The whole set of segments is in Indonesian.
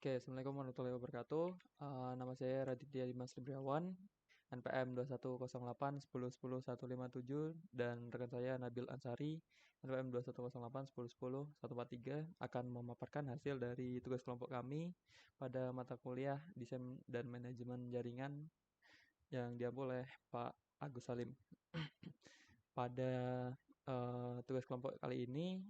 Oke, Assalamualaikum warahmatullahi wabarakatuh. Nama saya Raditya Dimas Libriawan, NPM 2108 10 10 157, dan rekan saya Nabil Ansari, NPM 2108 10 10 143, akan memaparkan hasil dari tugas kelompok kami pada mata kuliah Desain dan Manajemen Jaringan yang diampu oleh Pak Agus Salim. Pada tugas kelompok kali ini,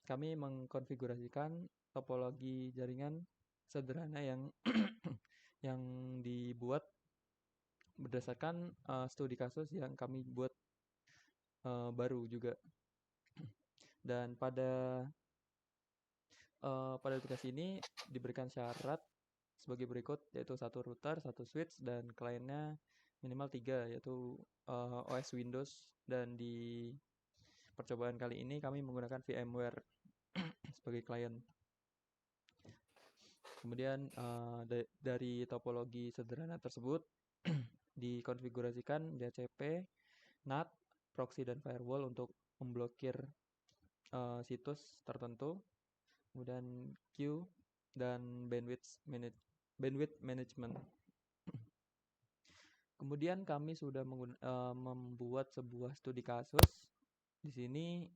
kami mengkonfigurasikan topologi jaringan sederhana yang yang dibuat berdasarkan studi kasus yang kami buat baru juga. Dan pada tugas ini diberikan syarat sebagai berikut, yaitu satu router, satu switch, dan kliennya minimal 3, yaitu OS Windows. Dan di percobaan kali ini kami menggunakan VMware sebagai klien. Kemudian dari topologi sederhana tersebut dikonfigurasikan DHCP, NAT, proxy, dan firewall untuk memblokir situs tertentu. Kemudian queue dan bandwidth management. Kemudian kami sudah membuat sebuah studi kasus. Di sini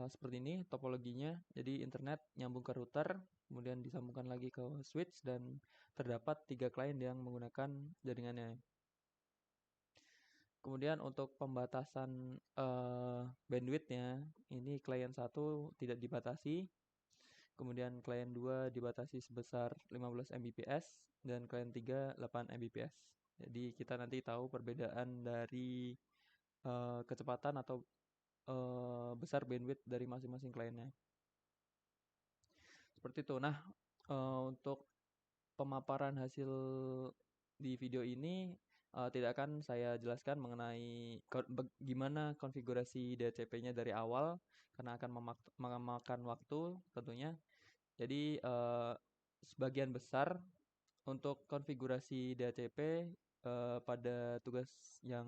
seperti ini topologinya. Jadi internet nyambung ke router, kemudian disambungkan lagi ke switch, dan terdapat 3 klien yang menggunakan jaringannya. Kemudian untuk pembatasan bandwidth-nya, ini klien 1 tidak dibatasi, kemudian klien 2 dibatasi sebesar 15 Mbps, dan klien 3 8 Mbps. Jadi kita nanti tahu perbedaan dari kecepatan atau besar bandwidth dari masing-masing kliennya. Seperti itu. Nah, untuk pemaparan hasil di video ini tidak akan saya jelaskan mengenai gimana konfigurasi DHCP-nya dari awal, karena akan memakan waktu tentunya. Jadi sebagian besar untuk konfigurasi DHCP pada tugas yang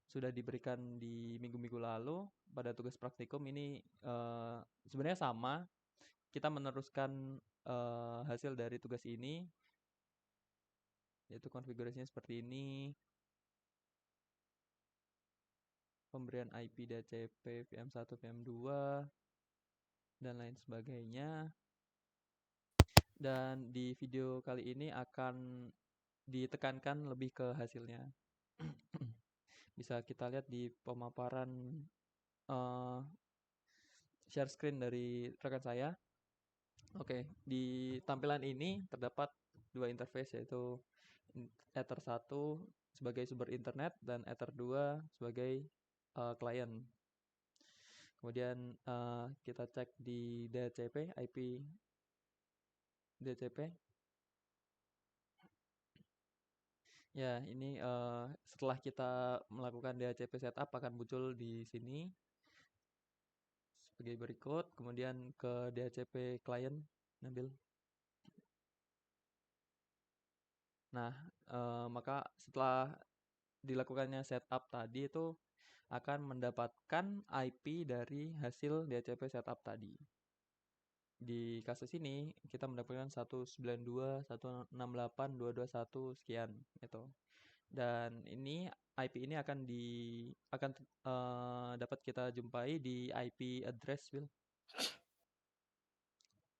sudah diberikan di minggu-minggu lalu, pada tugas praktikum ini sebenarnya sama. Kita meneruskan hasil dari tugas ini, yaitu konfigurasinya seperti ini. Pemberian IP DHCP VM1, VM2, dan lain sebagainya. Dan di video kali ini akan ditekankan lebih ke hasilnya. Bisa kita lihat di pemaparan share screen dari rekan saya. Oke, di tampilan ini terdapat 2 interface, yaitu Ether 1 sebagai sumber internet dan Ether 2 sebagai klien. Kemudian kita cek di DHCP, IP DHCP. Ya, ini setelah kita melakukan DHCP setup akan muncul di sini sebagai berikut. Kemudian ke DHCP klien, Nabil. Nah, maka setelah dilakukannya setup tadi itu akan mendapatkan IP dari hasil DHCP setup tadi. Di kasus ini kita mendapatkan 192.168.221 sekian itu. Dan ini IP ini akan dapat kita jumpai di IP address, Will.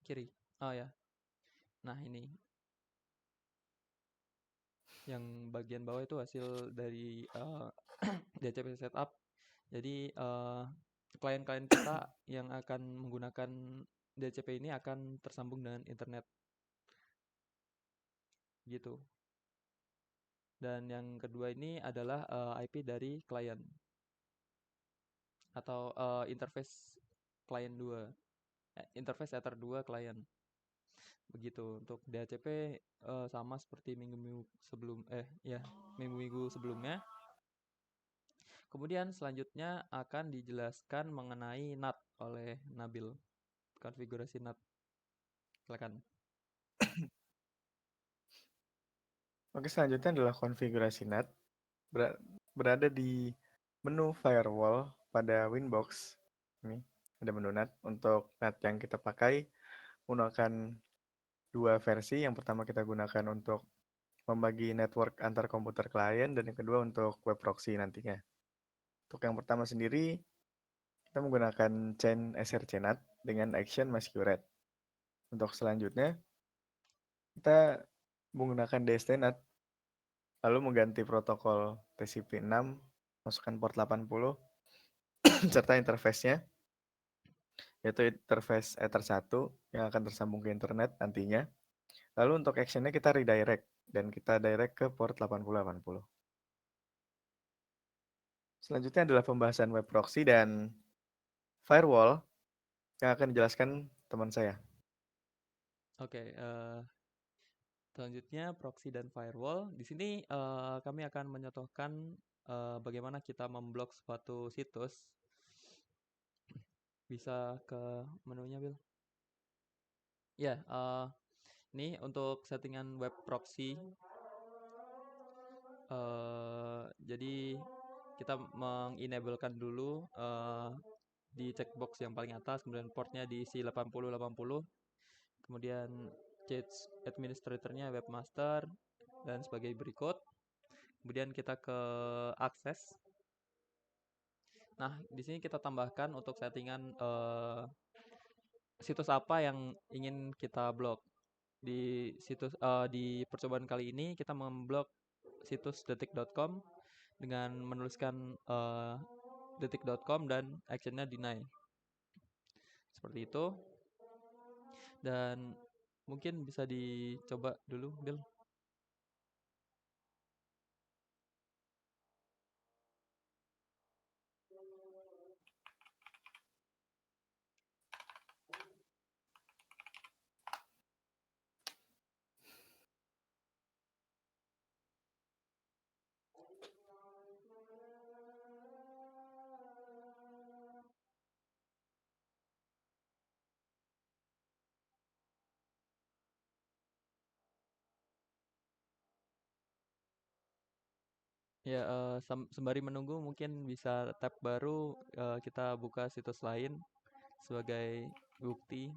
Kiri. Oh ya. Nah, ini yang bagian bawah itu hasil dari DHCP setup. Jadi klien-klien kita yang akan menggunakan DHCP ini akan tersambung dengan internet gitu. Dan yang kedua ini adalah IP dari klien atau interface klien 2, interface Ether 2 klien. Begitu. Untuk DHCP sama seperti minggu-minggu sebelumnya. Kemudian selanjutnya akan dijelaskan mengenai NAT oleh Nabil. Konfigurasi NAT. Silakan. Oke, selanjutnya adalah konfigurasi NAT. Berada di menu firewall pada Winbox ini. ada menu NAT. Untuk NAT yang kita pakai menggunakan dua versi. Yang pertama kita gunakan untuk membagi network antar komputer klien, dan yang kedua untuk web proxy nantinya. Untuk yang pertama sendiri, kita menggunakan chain SRC NAT dengan action masquerade. Untuk selanjutnya, kita menggunakan DST NAT, lalu mengganti protokol TCP/6, masukkan port 80, serta interface-nya, yaitu interface Ether 1 yang akan tersambung ke internet nantinya. Lalu untuk action-nya kita redirect, dan kita direct ke port 8080. Selanjutnya adalah pembahasan web proxy dan firewall yang akan dijelaskan teman saya. Oke, selanjutnya proxy dan firewall. Di sini kami akan mencontohkan bagaimana kita memblok suatu situs. Bisa ke menunya, Bill? Ya, ini untuk settingan web proxy. Jadi kita mengenablekan dulu di checkbox yang paling atas, kemudian portnya diisi 8080, kemudian change administratornya webmaster, dan sebagai berikut. Kemudian kita ke akses. Nah, di sini kita tambahkan untuk settingan situs apa yang ingin kita blok. Di percobaan kali ini kita memblok situs detik.com dengan menuliskan detik.com dan actionnya deny. Seperti itu. Dan mungkin bisa dicoba dulu, Bill. Ya, sembari menunggu mungkin bisa tab baru, kita buka situs lain sebagai bukti.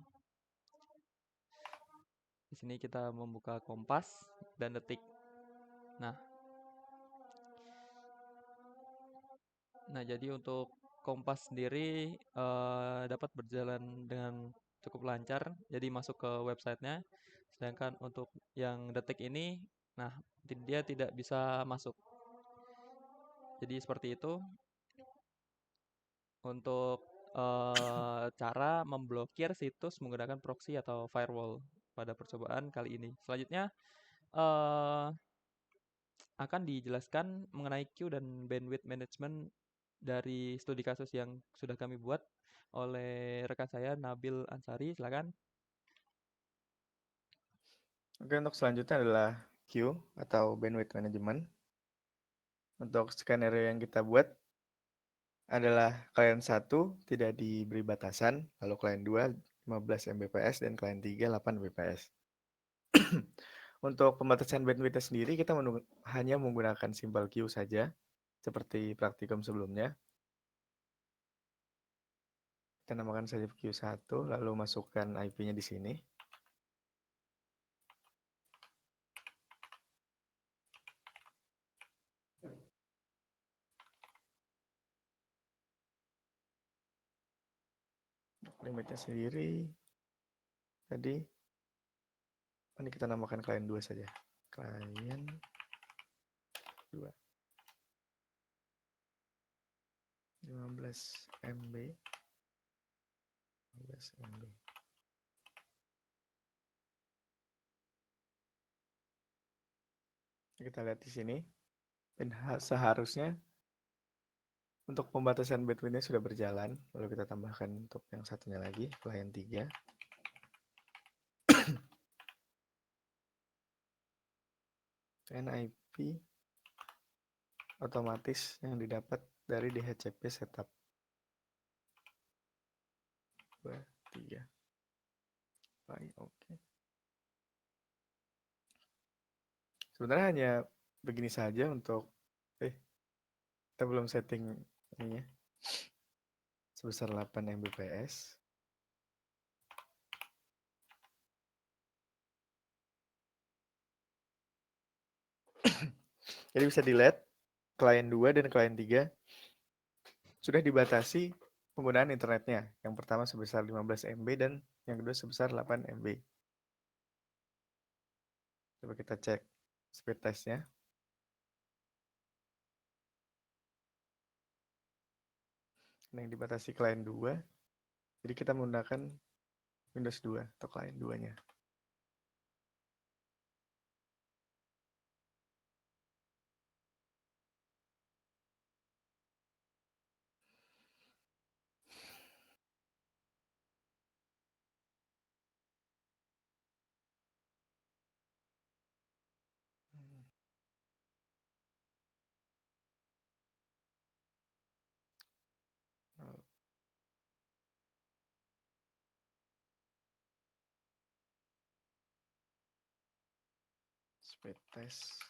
Di sini kita membuka Kompas dan Detik. Nah, jadi untuk Kompas sendiri dapat berjalan dengan cukup lancar, jadi masuk ke websitenya. Sedangkan untuk yang Detik ini, nah dia tidak bisa masuk. Jadi seperti itu untuk cara memblokir situs menggunakan proxy atau firewall pada percobaan kali ini. Selanjutnya eh, akan dijelaskan mengenai queue dan bandwidth management dari studi kasus yang sudah kami buat oleh rekan saya Nabil Ansari. Silakan. Oke, untuk selanjutnya adalah queue atau bandwidth management. Untuk skenario yang kita buat adalah klien 1 tidak diberi batasan, lalu klien 2 15 Mbps, dan klien 3 8 Mbps. Untuk pembatasan bandwidth sendiri kita hanya menggunakan simple queue saja, seperti praktikum sebelumnya. Kita namakan saja queue 1, lalu masukkan IP-nya di sini. Limitnya sendiri tadi, ini kita namakan klien 2 saja. Klien 2. 15 MB. 15 MB. Kita lihat di sini. Dan seharusnya untuk pembatasan bandwidth-nya sudah berjalan. Lalu kita tambahkan untuk yang satunya lagi, klien 3. Dan IP otomatis yang didapat dari DHCP setup. 2, 3. Baik, oke. Sebenarnya hanya begini saja untuk kita belum setting ininya. sebesar 8 Mbps. Jadi bisa dilihat klien 2 dan klien 3 sudah dibatasi penggunaan internetnya. Yang pertama sebesar 15 MB dan yang kedua sebesar 8 MB. Coba kita cek speed testnya. Nah, yang dibatasi klien 2. Jadi kita menggunakan Windows 2 atau klien 2-nya. Speed test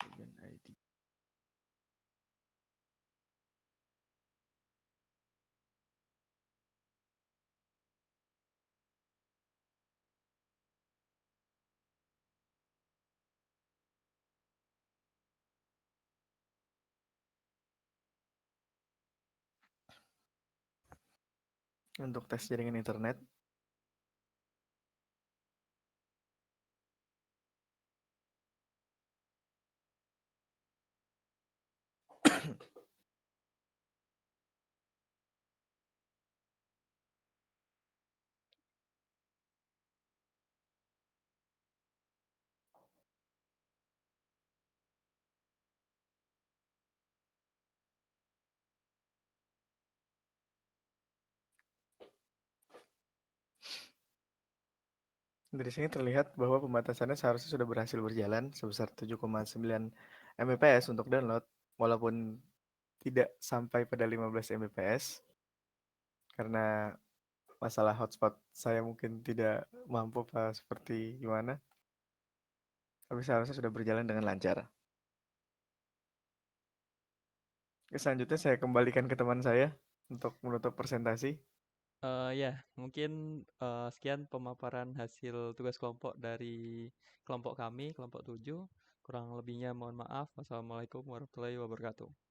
dengan ID. Untuk tes jaringan internet, dari sini terlihat bahwa pembatasannya seharusnya sudah berhasil berjalan sebesar 7,9 Mbps untuk download, walaupun tidak sampai pada 15 Mbps karena masalah hotspot saya mungkin tidak mampu Pak, seperti gimana. Tapi seharusnya sudah berjalan dengan lancar. Selanjutnya saya kembalikan ke teman saya untuk menutup presentasi. Ya, mungkin sekian pemaparan hasil tugas kelompok dari kelompok kami, kelompok 7. Kurang lebihnya mohon maaf. Wassalamualaikum warahmatullahi wabarakatuh.